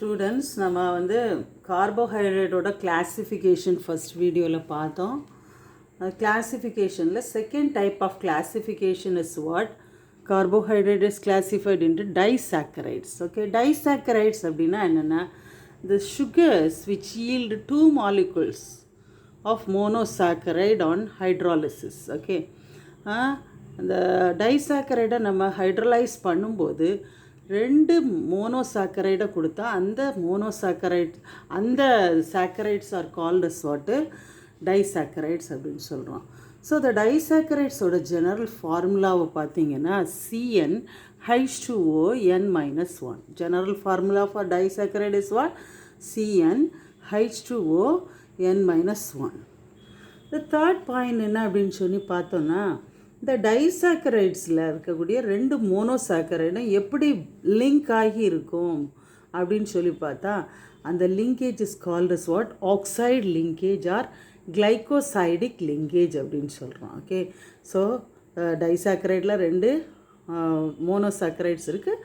Students நம்ம வந்து கார்போஹைட்ரேட்டோட classification first வீடியோவில் பார்த்தோம். கிளாசிஃபிகேஷனில் second type of classification is what carbohydrate is classified into disaccharides. Okay, disaccharides அப்படின்னா என்னென்னா the sugars which yield two molecules of monosaccharide on hydrolysis. Okay, அந்த டைசாக்கரைடை நம்ம ஹைட்ரலைஸ் பண்ணும்போது ரெண்டு மோனோசாக்கரைடை கொடுத்தா அந்த சாக்கரைட்ஸ் ஆர் கால்ட் அஸ் வாட்டு டைசாக்கரைட்ஸ் அப்படின்னு சொல்கிறோம். ஸோ இந்த டைசாக்கரைட்ஸோட ஜெனரல் ஃபார்முலாவை பார்த்தீங்கன்னா CnH2O n-1. General formula for disaccharide is what? CnH2O n-1. The third point என்ன அப்படின்னு சொல்லி பார்த்தோன்னா, இந்த டைசாக்கரைட்ஸில் இருக்கக்கூடிய ரெண்டு மோனோசாக்கரைடும் எப்படி லிங்க் ஆகி இருக்கும் அப்படின்னு சொல்லி பார்த்தா, அந்த linkage is called as what? Oxide linkage or glycosidic linkage அப்படின்னு சொல்கிறோம். ஓகே, ஸோ டைசாக்கரைடில் ரெண்டு மோனோசாக்கரைட்ஸ் இருக்குது.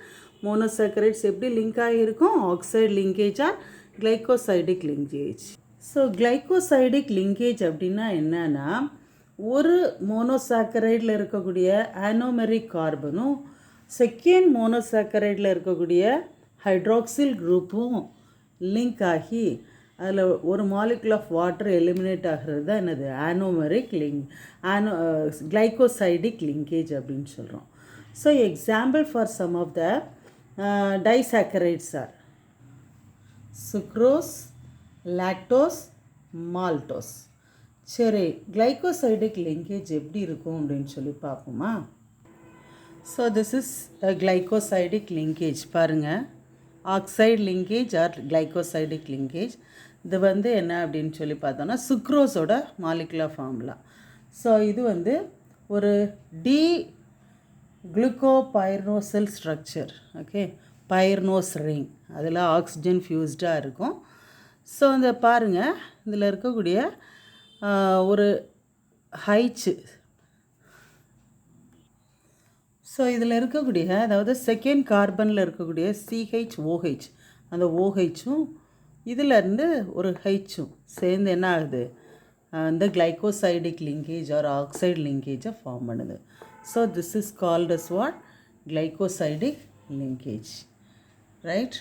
மோனோசாக்கரைட்ஸ் எப்படி லிங்க் ஆகியிருக்கும்? Oxide linkage or glycosidic linkage. So glycosidic linkage அப்படின்னா என்னன்னா, ஒரு மோனோசாக்கரைடில் இருக்கக்கூடிய ஆனோமெரிக் கார்பனும் செகண்ட் மோனோசாக்கரைடில் இருக்கக்கூடிய ஹைட்ராக்சில் குரூப்பும் லிங்க் ஆகி அதில் ஒரு மாலிகுல் ஆஃப் வாட்டர் எலிமினேட் ஆகிறது தான் என்னது? ஆனோமெரிக் கிளைகோசைடிக் லிங்கேஜ் அப்படின்னு சொல்கிறோம். So example for some of the disaccharides are sucrose, lactose, maltose. சரி, கிளைகோசைடிக் லிங்கேஜ் எப்படி இருக்கும் அப்படின்னு சொல்லி பார்ப்போமா? So this is glycosidic linkage. பாருங்கள், oxide linkage or glycosidic linkage. இது வந்து என்ன அப்படின்னு சொல்லி பார்த்தோன்னா சுக்ரோஸோட மாலிகுலர் ஃபார்முலா. ஸோ இது வந்து ஒரு டி குளுக்கோபைர்னோசில் ஸ்ட்ரக்சர். ஓகே, பைர்னோஸ் ரிங், அதில் ஆக்சிஜன் ஃபியூஸ்டாக இருக்கும். ஸோ இந்த பாருங்கள், இதில் இருக்கக்கூடிய ஒரு ஹைச்சு, ஸோ இதில் இருக்கக்கூடிய, அதாவது செகண்ட் கார்பனில் இருக்கக்கூடிய CHOH, அந்த OHும் இதிலேருந்து ஒரு ஹைச்சும் சேர்ந்து என்ன ஆகுது? இந்த கிளைகோசைடிக் லிங்கேஜ் ஆர் ஆக்சைடு லிங்கேஜை ஃபார்ம் பண்ணுது. So this is called as what? Glycosidic linkage, right?